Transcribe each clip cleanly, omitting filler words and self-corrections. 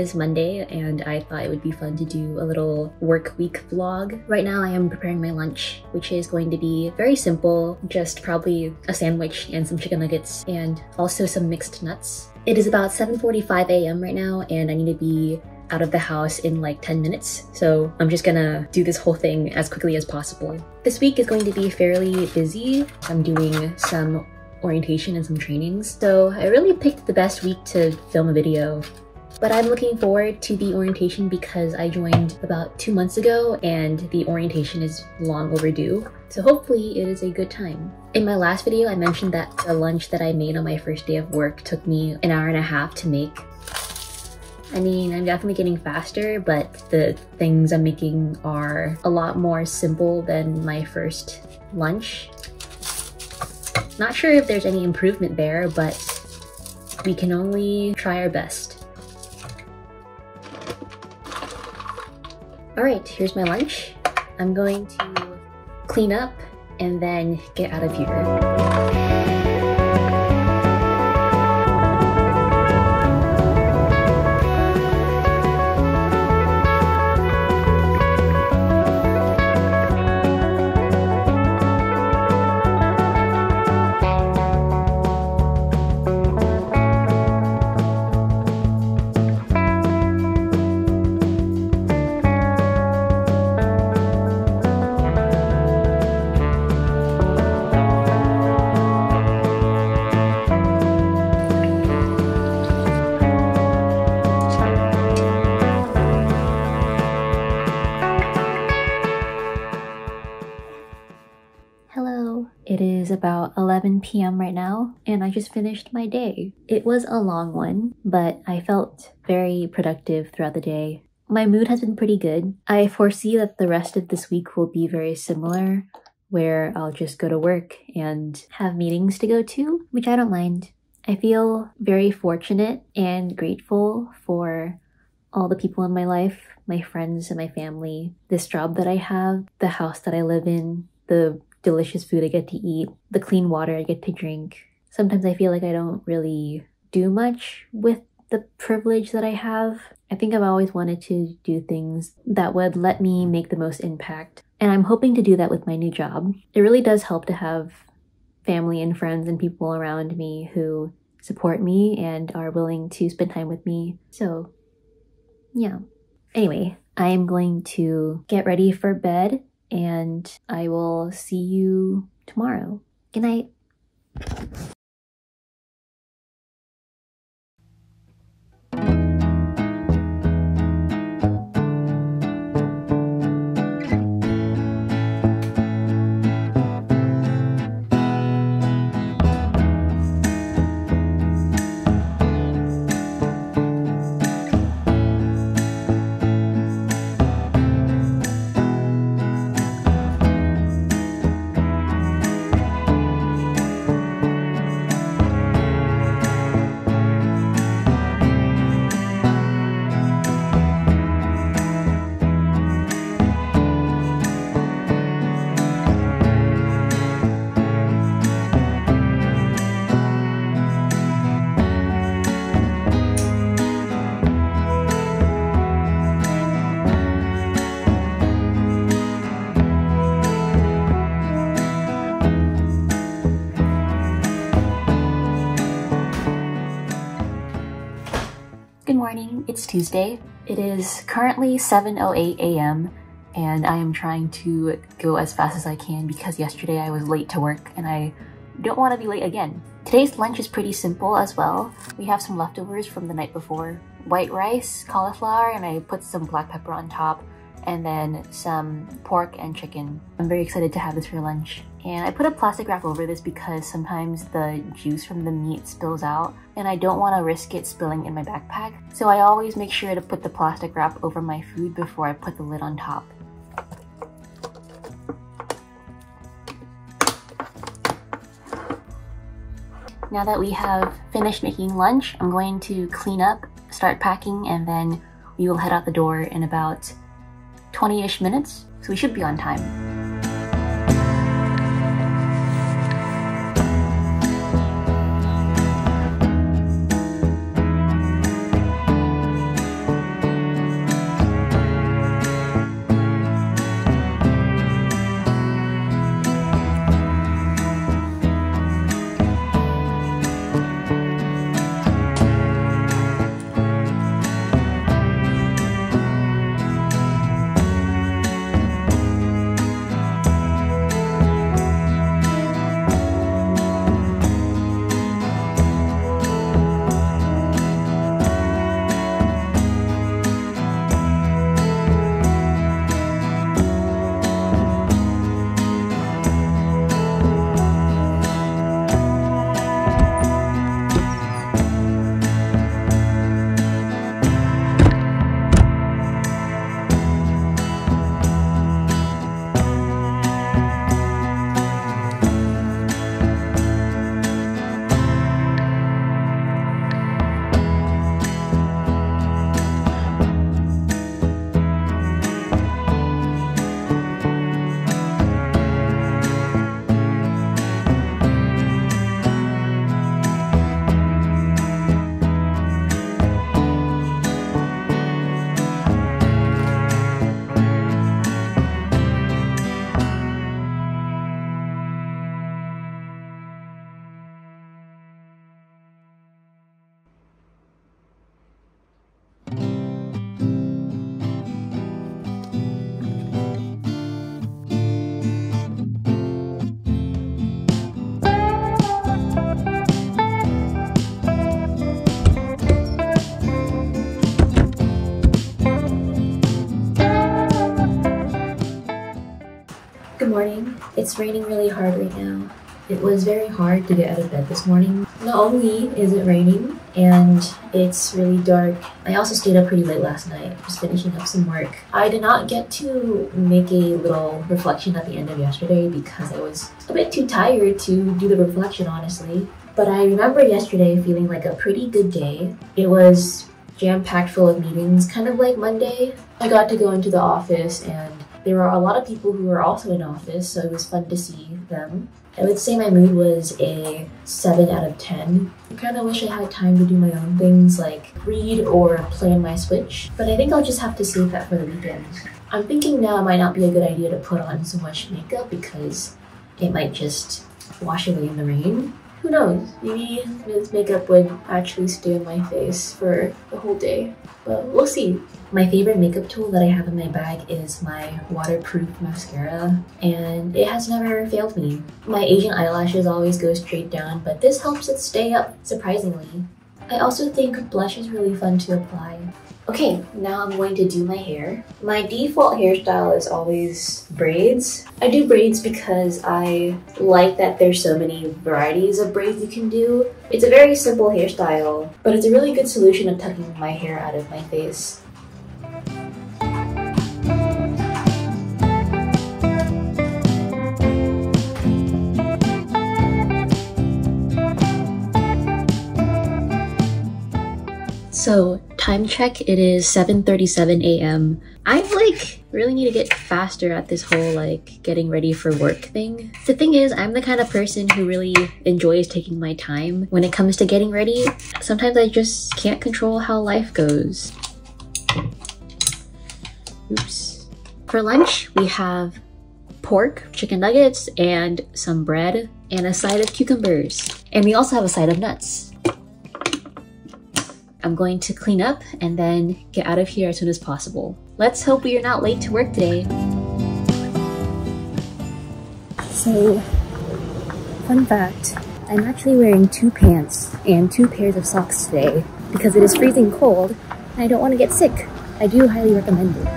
is Monday and I thought it would be fun to do a little work week vlog. Right now I am preparing my lunch, which is going to be very simple, just probably a sandwich and some chicken nuggets and also some mixed nuts. It is about 7:45 a.m. right now and I need to be out of the house in like 10 minutes. So I'm just gonna do this whole thing as quickly as possible. This week is going to be fairly busy. I'm doing some orientation and some trainings. So I really picked the best week to film a video. But I'm looking forward to the orientation because I joined about 2 months ago and the orientation is long overdue. So hopefully it is a good time. In my last video, I mentioned that the lunch that I made on my first day of work took me an hour and a half to make. I mean, I'm definitely getting faster, but the things I'm making are a lot more simple than my first lunch. Not sure if there's any improvement there, but we can only try our best. Alright, here's my lunch. I'm going to clean up and then get out of here. It is about 11 p.m. right now, and I just finished my day. It was a long one, but I felt very productive throughout the day. My mood has been pretty good. I foresee that the rest of this week will be very similar, where I'll just go to work and have meetings to go to, which I don't mind. I feel very fortunate and grateful for all the people in my life, my friends and my family, this job that I have, the house that I live in, the delicious food I get to eat, the clean water I get to drink. Sometimes I feel like I don't really do much with the privilege that I have. I think I've always wanted to do things that would let me make the most impact. And I'm hoping to do that with my new job. It really does help to have family and friends and people around me who support me and are willing to spend time with me. So, yeah. Anyway, I am going to get ready for bed and I will see you tomorrow. Good night. Good morning, it's Tuesday. It is currently 7:08 a.m. and I am trying to go as fast as I can because yesterday I was late to work and I don't want to be late again. Today's lunch is pretty simple as well. We have some leftovers from the night before. White rice, cauliflower, and I put some black pepper on top, and then some pork and chicken. I'm very excited to have this for lunch. And I put a plastic wrap over this because sometimes the juice from the meat spills out and I don't want to risk it spilling in my backpack. So I always make sure to put the plastic wrap over my food before I put the lid on top. Now that we have finished making lunch, I'm going to clean up, start packing, and then we will head out the door in about 20-ish minutes. So we should be on time. It's raining really hard right now. It was very hard to get out of bed this morning. Not only is it raining and it's really dark, I also stayed up pretty late last night, just finishing up some work. I did not get to make a little reflection at the end of yesterday because I was a bit too tired to do the reflection, honestly. But I remember yesterday feeling like a pretty good day. It was jam-packed full of meetings, kind of like Monday. I got to go into the office and there were a lot of people who were also in office, so it was fun to see them. I would say my mood was a 7 out of 10. I kind of wish I had time to do my own things like read or plan my Switch, but I think I'll just have to save that for the weekend. I'm thinking now it might not be a good idea to put on so much makeup because it might just wash away in the rain. Who knows? Maybe this makeup would actually stay on my face for the whole day, but we'll see. My favorite makeup tool that I have in my bag is my waterproof mascara, and it has never failed me. My Asian eyelashes always go straight down, but this helps it stay up, surprisingly. I also think blush is really fun to apply. Okay, now I'm going to do my hair. My default hairstyle is always braids. I do braids because I like that there's so many varieties of braids you can do. It's a very simple hairstyle, but it's a really good solution of tucking my hair out of my face. So, time check, it is 7:37 a.m. I really need to get faster at this whole getting ready for work thing. The thing is, I'm the kind of person who really enjoys taking my time when it comes to getting ready. Sometimes I just can't control how life goes. Oops. For lunch, we have pork, chicken nuggets, and some bread, and a side of cucumbers. And we also have a side of nuts. I'm going to clean up and then get out of here as soon as possible. Let's hope we are not late to work today. So, fun fact, I'm actually wearing 2 pants and 2 pairs of socks today because it is freezing cold and I don't want to get sick. I do highly recommend it.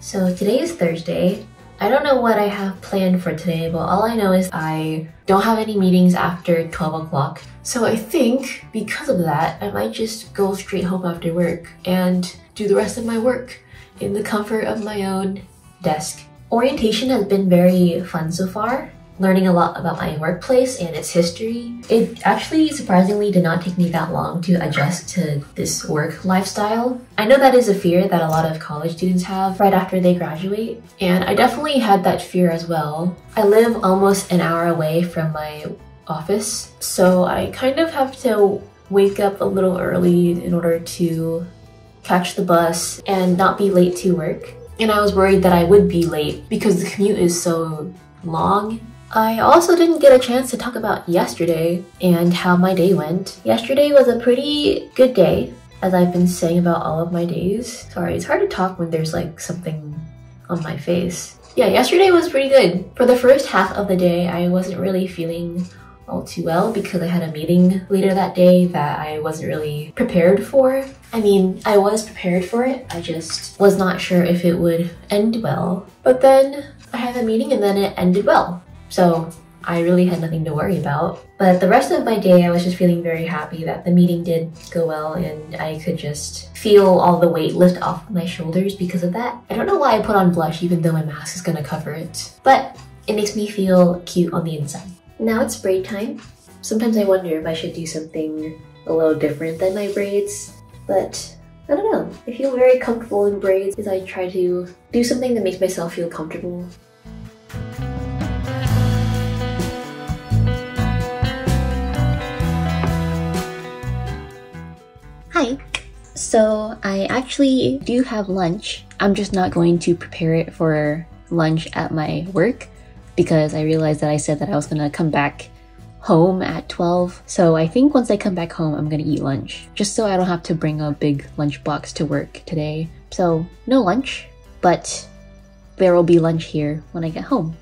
So today is Thursday. I don't know what I have planned for today, but all I know is I don't have any meetings after 12 o'clock. So I think because of that, I might just go straight home after work and do the rest of my work in the comfort of my own desk. Orientation has been very fun so far, learning a lot about my workplace and its history. It actually surprisingly did not take me that long to adjust to this work lifestyle. I know that is a fear that a lot of college students have right after they graduate, and I definitely had that fear as well. I live almost an hour away from my office, so I kind of have to wake up a little early in order to catch the bus and not be late to work. And I was worried that I would be late because the commute is so long. I also didn't get a chance to talk about yesterday and how my day went. Yesterday was a pretty good day, as I've been saying about all of my days. Sorry, it's hard to talk when there's something on my face. Yeah, yesterday was pretty good. For the first half of the day, I wasn't really feeling all too well because I had a meeting later that day that I wasn't really prepared for. I mean, I was prepared for it, I just was not sure if it would end well. But then I had a meeting and then it ended well. So I really had nothing to worry about. But the rest of my day, I was just feeling very happy that the meeting did go well and I could just feel all the weight lift off my shoulders because of that. I don't know why I put on blush even though my mask is gonna cover it. But It makes me feel cute on the inside. Now it's braid time. Sometimes I wonder if I should do something a little different than my braids, but I don't know. I feel very comfortable in braids as I try to do something that makes myself feel comfortable. Hi! So I actually do have lunch. I'm just not going to prepare it for lunch at my work because I realized that I said that I was gonna come back home at 12. So I think once I come back home, I'm gonna eat lunch, just so I don't have to bring a big lunch box to work today. So no lunch, but there will be lunch here when I get home.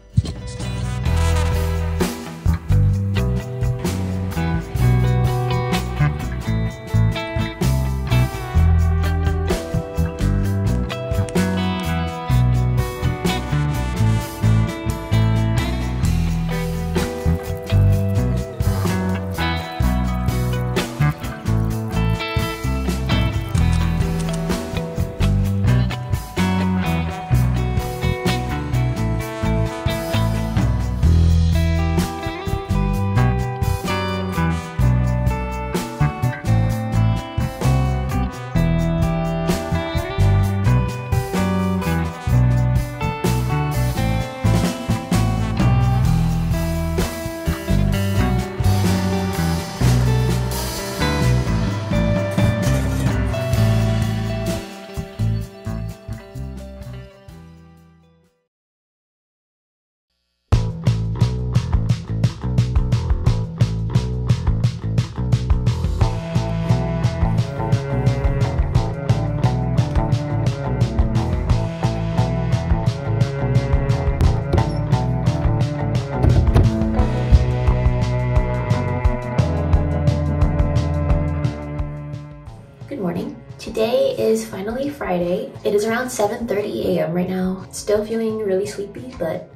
Today is finally Friday. It is around 7:30 a.m. right now. Still feeling really sleepy, but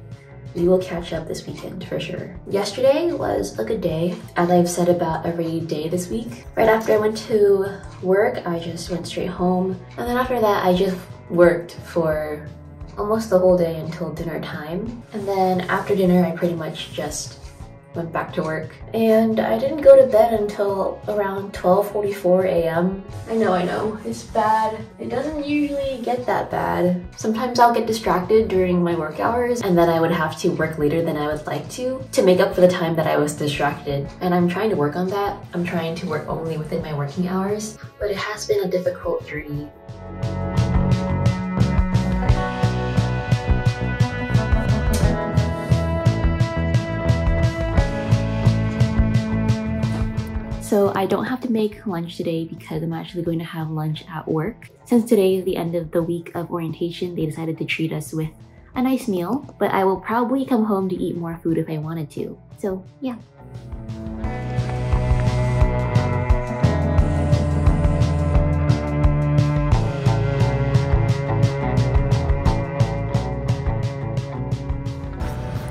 we will catch up this weekend for sure. Yesterday was a good day, as I've said about every day this week. Right after I went to work, I just went straight home. And then after that, I just worked for almost the whole day until dinner time. And then after dinner, I pretty much just went back to work. And I didn't go to bed until around 12:44 a.m. I know, it's bad. It doesn't usually get that bad. Sometimes I'll get distracted during my work hours and then I would have to work later than I would like to make up for the time that I was distracted. And I'm trying to work on that. I'm trying to work only within my working hours, but it has been a difficult journey. So I don't have to make lunch today because I'm actually going to have lunch at work. Since today is the end of the week of orientation, they decided to treat us with a nice meal, but I will probably come home to eat more food if I wanted to. So yeah.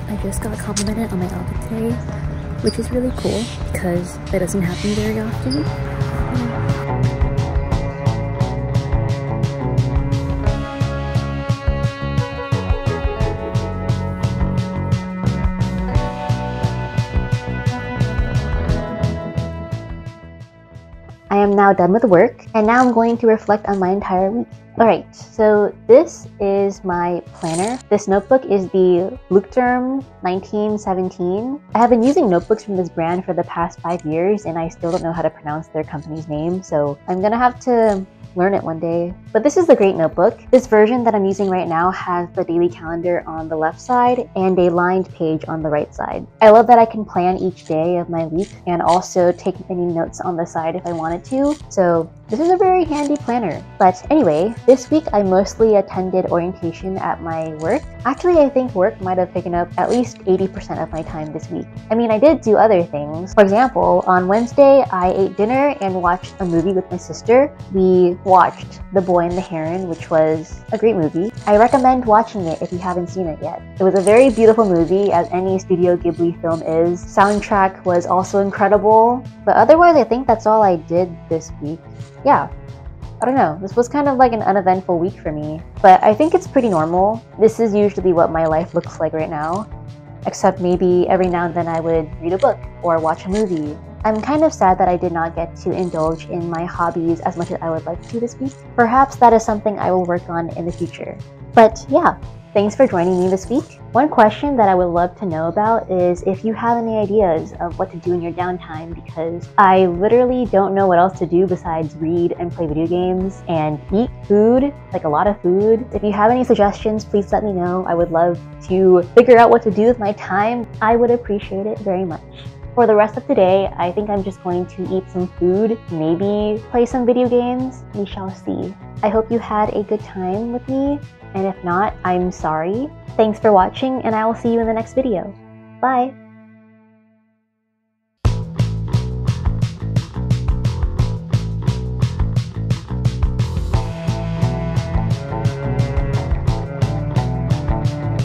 I just got complimented on my outfit today, which is really cool because that doesn't happen very often. I am now done with work, and now I'm going to reflect on my entire week. Alright, so this is my planner. This notebook is the Leuchtturm 1917. I have been using notebooks from this brand for the past 5 years, and I still don't know how to pronounce their company's name, so I'm gonna have to learn it one day. But this is the great notebook. This version that I'm using right now has the daily calendar on the left side and a lined page on the right side. I love that I can plan each day of my week and also take any notes on the side if I wanted to. So this is a very handy planner. But anyway, this week I mostly attended orientation at my work. Actually, I think work might have taken up at least 80% of my time this week. I mean, I did do other things. For example, on Wednesday, I ate dinner and watched a movie with my sister. We watched The Boy and the Heron, which was a great movie. I recommend watching it if you haven't seen it yet. It was a very beautiful movie, as any Studio Ghibli film is. Soundtrack was also incredible. But otherwise, I think that's all I did this week. Yeah. I don't know, this was kind of like an uneventful week for me, but I think it's pretty normal. This is usually what my life looks like right now. except maybe every now and then I would read a book or watch a movie. I'm kind of sad that I did not get to indulge in my hobbies as much as I would like to this week. Perhaps that is something I will work on in the future. But yeah, thanks for joining me this week. One question that I would love to know about is if you have any ideas of what to do in your downtime, because I literally don't know what else to do besides read and play video games and eat food, like a lot of food. If you have any suggestions, please let me know. I would love to figure out what to do with my time. I would appreciate it very much. For the rest of today, I think I'm just going to eat some food, maybe play some video games. We shall see. I hope you had a good time with me, and if not, I'm sorry. Thanks for watching, and I will see you in the next video. Bye!